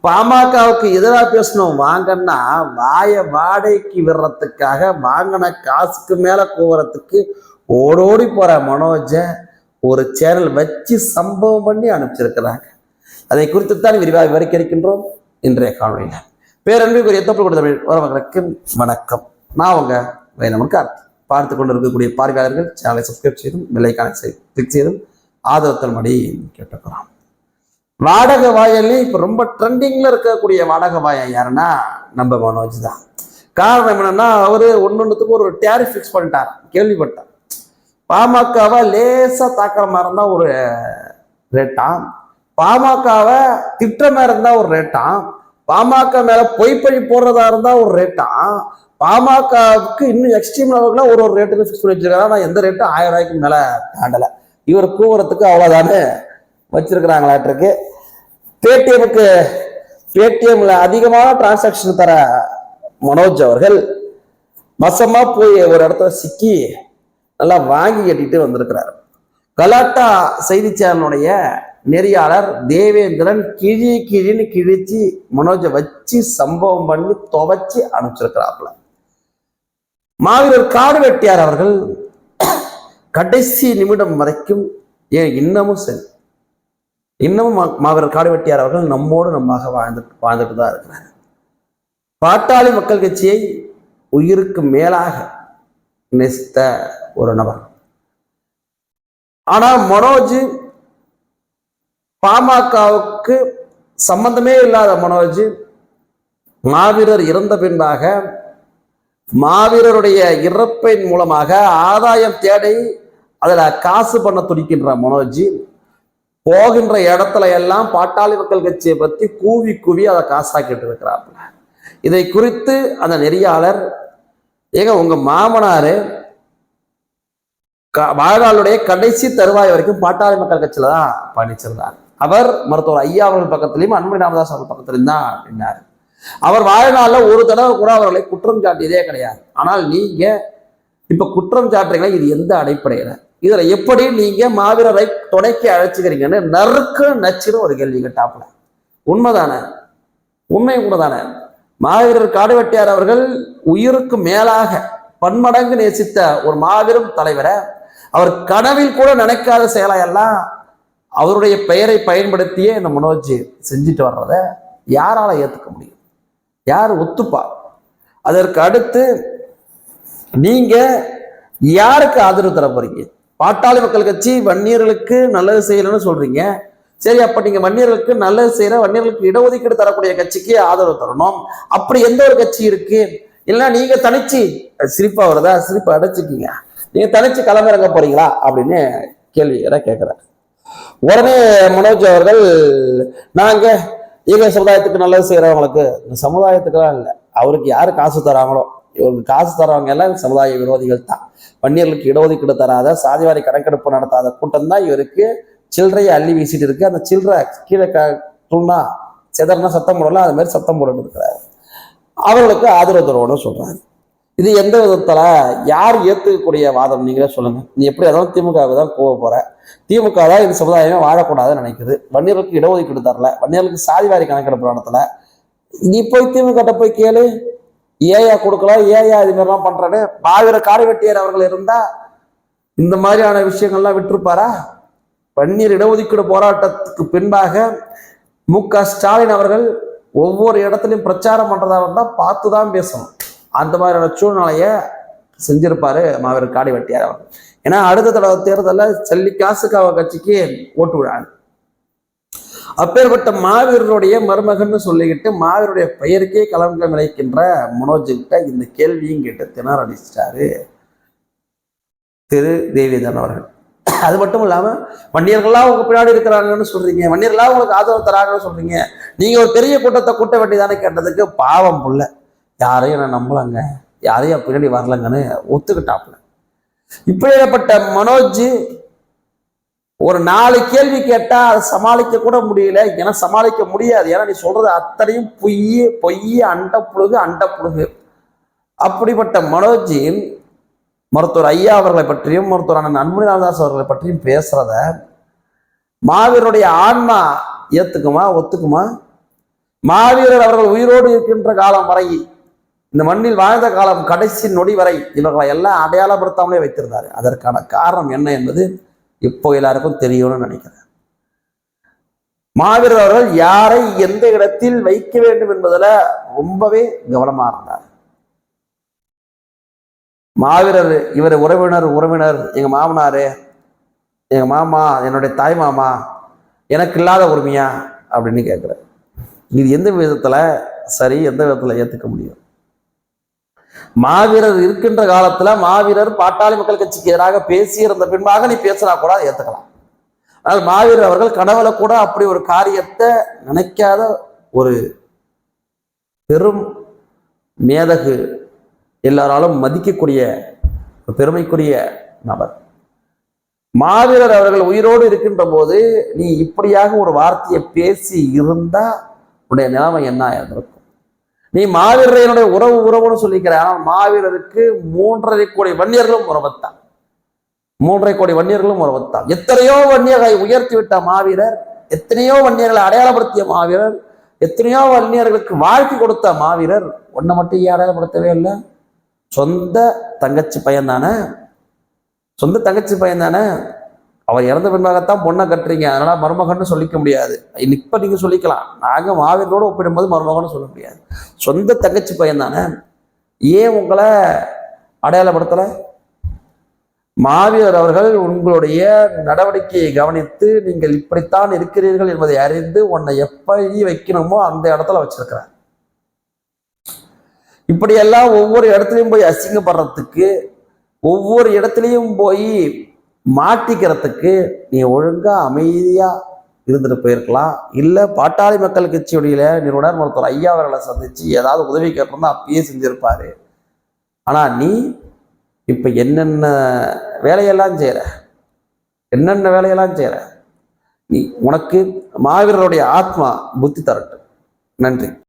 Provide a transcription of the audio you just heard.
பாமகவுக்கு எதிராக பேசணும் வாங்கன்னா வாடகைக்கு விடுறதுக்காக வாங்கின காசுக்கு மேல கூவுறதுக்கு ஓடோடி போற மனோஜை ஒரு சேனல் வச்சு சம்பவம் பண்ணி அனுப்பிச்சிருக்கிறாங்க. அதை குறித்து தான் விரிவாக விவரிக்கின்றோம் இன்றைய காணொலியில். பேரன்புக்குரிய தொப்பு கொடுத்த உறவுகளுக்கு வணக்கம். நான் உங்க வைரமுத்து கார்த்தி. பார்த்து கொண்டு இருக்கக்கூடிய பார்வையாளர்கள் சேனலை சப்ஸ்கிரைப் செய்தும் பெல்லைக்கான கிளிக் செய்தும் ஆதரத்தல்படி கேட்டுக்கிறோம். வாடகை வாயல்லே இப்ப ரொம்ப ட்ரெண்டிங்ல இருக்கக்கூடிய வாடகை வாயன் யாருன்னா நம்ம மனோஜ் தான். காரணம் என்னன்னா அவரு ஒன்னொன்னுத்துக்கு ஒரு டேரிஃப் ஃபிக்ஸ் பண்ணிட்டார். கேள்விப்பட்டார். பாமகவை லேசா தாக்குற மாதிரி இருந்தா ஒரு ரேட்டாம், பாமகவை திட்டமா இருந்தா ஒரு ரேட்டாம், பாமக மேல பொய்ப்பழி போடுறதா இருந்தா ஒரு ரேட்டாம், பாமகவுக்கு இன்னும் எக்ஸ்ட்ரீம் லெவல்ல ஒரு ரேட்டுன்னு ஃபிக்ஸ் பண்ணி வச்சிருக்காரு. நான் எந்த ரேட்டும் 1000 ரூபாய்க்கு மேல தாண்டல. இவர் கூவுறதுக்கு அவ்வளவுதானே வச்சிருக்கிறாங்களாட்டிருக்கு. பேடிஎம்ல அதிகமான டிரான்சாக்ஷன் தர மனோஜ் அவர்கள் மசமா போய் ஒரு இடத்துல சிக்கி நல்லா வாங்கி கட்டிட்டு வந்திருக்கிறார். கலாட்டா செய்தி சேனலுடைய நெறியாளர் தேவேந்திரன் கிழின்னு கிழிச்சு மனோஜை வச்சு சம்பவம் பண்ணி துவைச்சு அனுப்பிச்சிருக்கிறாப்புல. மாவீரர் காடு வெட்டியார் அவர்கள் கடைசி நிமிடம் வரைக்கும் இன்னமும் சரி, இன்னமும் மாவீரர் காடு வெட்டியார் அவர்கள் நம்மோடு நம்மாக வாழ்ந்துட்டு தான் இருக்கிறார். பாட்டாளி மக்கள் கட்சியை உயிருக்கு மேலாக நேசித்த ஒரு நபர். ஆனா மனோஜ் பாமகவுக்கு சம்பந்தமே இல்லாத மனோஜ் மாவீரர் இறந்த பின்பாக மாவீரருடைய இறப்பின் மூலமாக ஆதாயம் தேடி அதுல காசு பண்ண துடிக்கின்ற மனோஜ் போகின்ற இடத்துல எல்லாம் பாட்டாளி மக்கள் கட்சியை பத்தி கூவி அதை காசாக்கிட்டு இருக்கிறாப்புல. இதை குறித்து அந்த நெறியாளர், ஏங்க உங்க மாமனாரு வாழ்நாளுடைய கடைசி தருவாய் வரைக்கும் பாட்டாளி மக்கள் கட்சியில தான் பயணிச்சிருந்தார். அவர் மருத்துவர் ஐயா அவர்கள் பக்கத்திலையும் அன்புமணி ராமதாஸ் அவர்கள் பக்கத்திலையும் தான் நின்றார். அவர் வாழ்நாளில் ஒரு தடவை கூட அவர்களை குற்றம் சாட்டியதே கிடையாது. ஆனால் நீங்க இப்ப குற்றம் சாட்டுறீங்களா, இது எந்த அடிப்படையில, இதுல எப்படி நீங்க மாவீரரை துணைக்கு அழைச்சுக்கிறீங்கன்னு நச்சுன்னு ஒரு கேள்வி கேட்டாப்புல. உண்மைதானே? உண்மை தானே? மாவீரர் காடு வெட்டியார் அவர்கள் உயிருக்கு மேலாக பன்மடங்கு நேசித்த ஒரு மாபெரும் தலைவரை அவர் கனவில் கூட நினைக்காத செயலையெல்லாம் அவருடைய பெயரை பயன்படுத்தியே இந்த மனோஜ் செஞ்சுட்டு வர்றத யாரால ஏத்துக்க முடியும்? யார் ஒத்துப்பா? அதற்கு அடுத்து நீங்க யாருக்கு ஆதரவு தர போறீங்க? பாட்டாளி மக்கள் கட்சி வன்னியர்களுக்கு நல்லது செய்யலன்னு சொல்றீங்க. சரி, அப்ப நீங்க வன்னியர்களுக்கு நல்லது செய்யற, வன்னியர்களுக்கு இடஒதுக்கீடு தரக்கூடிய கட்சிக்கு ஆதரவு தரணும். அப்படி எந்த ஒரு கட்சி இருக்கு? இல்லைன்னா நீங்க தனிச்சு, சிரிப்பா வருதா, சிரிப்பா அடைச்சிக்கிங்க, நீங்க தனிச்சு களமிறங்க போறீங்களா அப்படின்னு கேள்வி கேட்கிறார். உடனே மனோஜ் அவர்கள், நாங்க எங்க சமுதாயத்துக்கு நல்லது செய்யறவங்களுக்கு, இந்த சமுதாயத்துக்குலாம் இல்லை, அவருக்கு யாரு காசு தராங்களோ, இவருக்கு காசு தரவங்க எல்லாம் சமுதாய விரோதிகள் தான். வன்னியர்களுக்கு இடஒதுக்கீடு தராத, சாதிவாரி கணக்கெடுப்பு நடத்தாத கூட்டம் தான் இவருக்கு சில்லறையை அள்ளி வீசிட்டு இருக்கு. அந்த சில்லறை கீழே தூணா செதறனா சத்தம் போடலாம், அது மாதிரி சத்தம் போட்டு இருக்கிறாரு. அவர்களுக்கு ஆதரவு தருவோம்னு சொல்றாங்க. இது எந்த விதத்துல யார் ஏத்துக்கக்கூடிய வாதம்? நீங்களே சொல்லுங்க. நீ எப்படி அதாவது திமுகவுக்கு தான் கோவ போற, திமுக தான் இந்த சமுதாயமே வாழக்கூடாதுன்னு நினைக்குது, வன்னியர்களுக்கு இடஒதுக்கீடு தரல, வன்னியர்களுக்கு சாதிவாரி கணக்கெடுப்பு நடத்தல, நீ போய் திமுக போய் கேளு, ஏயா கொடுக்கலாம், ஏயா இது மாதிரிலாம் பண்றேன்னு. மாவீரர் காடு வெட்டியார் அவர்கள் இருந்தா இந்த மாதிரியான விஷயங்கள்லாம் விட்டுருப்பாரா? வன்னியர் இடஒதுக்கீடு போராட்டத்துக்கு பின்பாக மு.க. ஸ்டாலின் அவர்கள் ஒவ்வொரு இடத்துலையும் பிரச்சாரம் பண்றதா இருந்தா பார்த்துதான் பேசணும். அந்த மாதிரியான சூழ்நிலைய செஞ்சிருப்பாரு மாவீரர் காடு வெட்டியார் அவர்கள். ஏன்னா அடுத்த தடவை தேர்தலில் சல்லி காசுக்காவ கட்சிக்கு ஓட்டு விழாது. அப்பேற்பட்ட மாவீரருடைய மருமகன்னு சொல்லிக்கிட்டு மாவீருடைய பெயருக்கே களங்கம் விளைக்கின்ற மனோஜ் கிட்ட இந்த கேள்வியும் கேட்டு திணற அடிச்சிட்டாரு திரு தேவேந்திரன் அவர்கள். அது மட்டும் இல்லாம வன்னியர்கள்லாம் உங்க பின்னாடி இருக்கிறாங்கன்னு சொல்றீங்க, வன்னியர்கள்லாம் உங்களுக்கு ஆதரவு தராங்கன்னு சொல்றீங்க, நீங்க ஒரு பெரிய கூட்டத்தை கூட்ட வேண்டியதானே கேட்டதுக்கு பாவம் புள்ள, யாரையும் நான் நம்பலங்க, யாரையும் பின்னாடி வரலங்கன்னு ஒத்துக்கிட்டாப்புல. இப்படிப்பட்ட மனோஜ் ஒரு 4 கேள்வி கேட்டா அதை சமாளிக்க கூட முடியல. ஏன்னா சமாளிக்க முடியாது. ஏன்னா நீ சொல்றது அத்தனையும் பொய் அண்ட புழுகு. அப்படிப்பட்ட மனோஜ் மருத்துவர் ஐயா அவர்களை பற்றியும் மருத்துவர் அண்ணன் அன்புமணி ராமதாஸ் அவர்களை பற்றியும் பேசுறத மாவீரருடைய ஆன்மா ஏத்துக்குமா, ஒத்துக்குமா? மாவீரர் அவர்கள் உயிரோடு இருக்கின்ற காலம் வரை, இந்த மண்ணில் வாழ்ந்த காலம் கடைசி நொடி வரை இவர்களை எல்லாம் அடையாளப்படுத்தாமலே வைத்திருந்தாரு. அதற்கான காரணம் என்ன என்பது இப்போ எல்லாருக்கும் தெரியும்னு நினைக்கிறேன். மாவீரர் அவர்கள் யாரை எந்த இடத்தில் வைக்க வேண்டும் என்பதுல ரொம்பவே கவனமா இருந்தார். மாவீரர் இவர் உறவினர் எங்க மாமனாரு, எங்க மாமா, என்னுடைய தாய் மாமா, எனக்கு இல்லாத உரிமையா அப்படின்னு கேட்கிறார். இது எந்த விதத்துல சரி, எந்த விதத்துல ஏத்துக்க முடியும்? மாவீரர் இருக்கின்ற காலத்துல மாவீரர் பாட்டாளி மக்கள் கட்சிக்கு எதிராக பேசியிருந்த பின்பாக நீ பேசினா கூட ஏத்துக்கலாம். ஆனால் மாவீரர் அவர்கள் கனவுல கூட அப்படி ஒரு காரியத்தை நினைக்காத ஒரு பெரும் மேதகு, எல்லாராலும் மதிக்கக்கூடிய பெருமைக்குரிய நபர். மாவீரர் அவர்கள் உயிரோடு இருக்கின்ற போது நீ இப்படியாக ஒரு வார்த்தையை பேசி இருந்தா உன்னுடைய நிலைமை என்ன இருந்திருக்கும்? நீ மாவீரனுடைய உறவுன்னு சொல்லிக்கிற, ஆனால் மாவீரருக்கு 3.5 கோடி வன்னியர்களும் உறவத்தான். 3.5 கோடி வன்னியர்களும் உறவத்தான். எத்தனையோ வன்னியர்களை உயர்த்தி விட்ட மாவீரர், எத்தனையோ வன்னியர்களை அடையாளப்படுத்திய மாவீரர், எத்தனையோ வன்னியர்களுக்கு வாழ்க்கை கொடுத்த மாவீரர், ஒன்றை மட்டும் ஏன் அடையாளப்படுத்தவே இல்லை? சொந்த தங்கச்சி பையன் தானே, சொந்த தங்கச்சி பையன் தானே. அவர் இறந்த பின்பாகத்தான் பொண்ணை கட்டுறீங்க, அதனால மருமகன்னு சொல்லிக்க முடியாது. இப்ப நீங்க சொல்லிக்கலாம், நாங்க மாவீரரோடு ஒப்பிடும்போது மருமகன்னு சொல்ல முடியாது. சொந்த தங்கச்சி பையன் தானே, ஏன் உங்களை அடையாளப்படுத்தல? மாவீரர் அவர்கள் உங்களுடைய நடவடிக்கையை கவனித்து நீங்கள் இப்படித்தான் இருக்கிறீர்கள் என்பதை அறிந்து உன்னை எப்படி வைக்கணுமோ அந்த இடத்துல வச்சிருக்கிறார். இப்படியெல்லாம் ஒவ்வொரு இடத்துலையும் போய் அசிங்கப்படுறதுக்கு, ஒவ்வொரு இடத்துலையும் போய் மாட்டிக்கிறதுக்கு நீ ஒழுங்கா அமைதியா இருந்துட்டு போயிருக்கலாம். இல்லை பாட்டாளி மக்கள் கட்சியுடைய நிறுவனர் மருத்துவர் ஐயா அவர்களை சந்திச்சு ஏதாவது உதவி கேட்டிருந்தா அப்பயே செஞ்சிருப்பாரு. ஆனா நீ இப்ப என்னென்ன வேலையெல்லாம் செய்யற, நீ உனக்கு மாவீரருடைய ஆத்மா புத்தி தரட்டும். நன்றி.